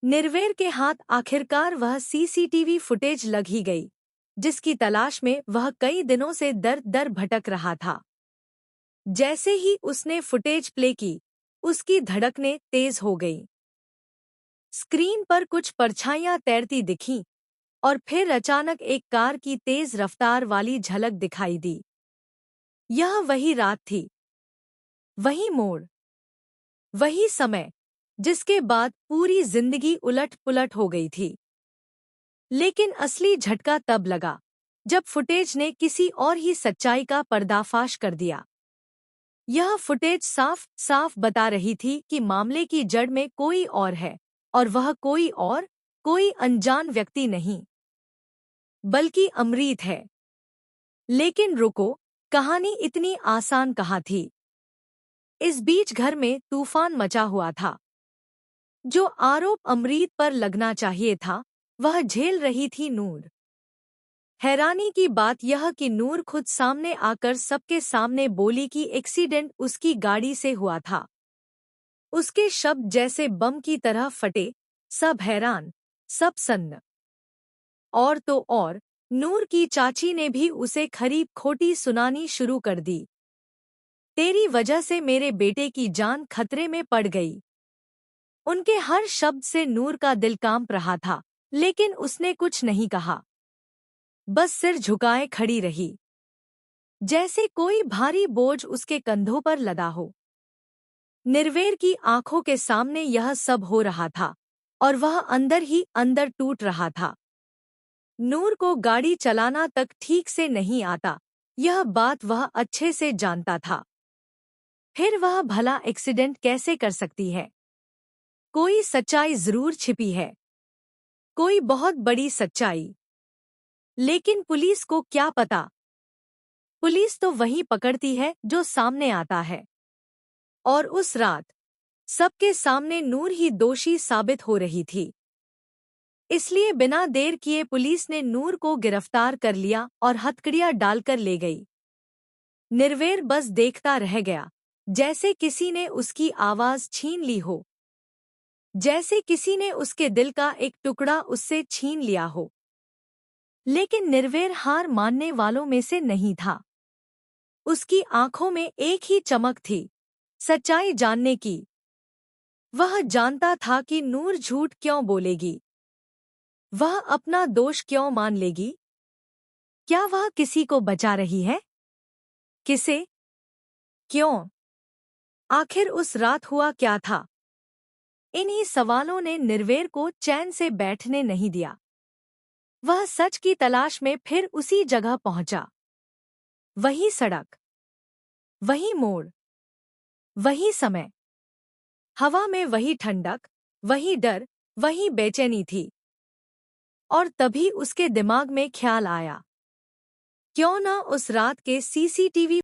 निर्वेर के हाथ आखिरकार वह सीसीटीवी फुटेज लग ही गई, जिसकी तलाश में वह कई दिनों से दर दर भटक रहा था। जैसे ही उसने फुटेज प्ले की, उसकी धड़कनें तेज हो गईं। स्क्रीन पर कुछ परछाइयां तैरती दिखीं और फिर अचानक एक कार की तेज रफ्तार वाली झलक दिखाई दी। यह वही रात थी, वही मोड़, वही समय जिसके बाद पूरी जिंदगी उलट-पुलट हो गई थी। लेकिन असली झटका तब लगा जब फुटेज ने किसी और ही सच्चाई का पर्दाफाश कर दिया। यह फुटेज साफ साफ बता रही थी कि मामले की जड़ में कोई और है, और वह कोई अनजान व्यक्ति नहीं, बल्कि अमरीत है। लेकिन रुको, कहानी इतनी आसान कहाँ थी। इस बीच घर में तूफान मचा हुआ था। जो आरोप अमरीत पर लगना चाहिए था, वह झेल रही थी नूर। हैरानी की बात यह कि नूर खुद सामने आकर सबके सामने बोली कि एक्सीडेंट उसकी गाड़ी से हुआ था। उसके शब्द जैसे बम की तरह फटे, सब हैरान, सब सन्न। और तो और, नूर की चाची ने भी उसे खरी खोटी सुनानी शुरू कर दी। तेरी वजह से मेरे बेटे की जान खतरे में पड़ गई। उनके हर शब्द से नूर का दिल कांप रहा था, लेकिन उसने कुछ नहीं कहा। बस सिर झुकाए खड़ी रही, जैसे कोई भारी बोझ उसके कंधों पर लदा हो। निर्वेर की आंखों के सामने यह सब हो रहा था, और वह अंदर ही अंदर टूट रहा था। नूर को गाड़ी चलाना तक ठीक से नहीं आता, यह बात वह अच्छे से जानता था। फिर वह भला एक्सीडेंट कैसे कर सकती है? कोई सच्चाई जरूर छिपी है, कोई बहुत बड़ी सच्चाई। लेकिन पुलिस को क्या पता? पुलिस तो वही पकड़ती है जो सामने आता है। और उस रात सबके सामने नूर ही दोषी साबित हो रही थी। इसलिए बिना देर किए पुलिस ने नूर को गिरफ्तार कर लिया और हथकड़ियां डालकर ले गई। निर्वेर बस देखता रह गया, जैसे किसी ने उसकी आवाज छीन ली हो, जैसे किसी ने उसके दिल का एक टुकड़ा उससे छीन लिया हो। लेकिन निर्वेर हार मानने वालों में से नहीं था। उसकी आंखों में एक ही चमक थी, सच्चाई जानने की। वह जानता था कि नूर झूठ क्यों बोलेगी, वह अपना दोष क्यों मान लेगी। क्या वह किसी को बचा रही है? किसे? क्यों? आखिर उस रात हुआ क्या था? इन्हीं सवालों ने निर्वेर को चैन से बैठने नहीं दिया। वह सच की तलाश में फिर उसी जगह पहुंचा। वही सड़क, वही मोड़, वही समय। हवा में वही ठंडक, वही डर, वही बेचैनी थी। और तभी उसके दिमाग में ख्याल आया, क्यों ना उस रात के सीसीटीवी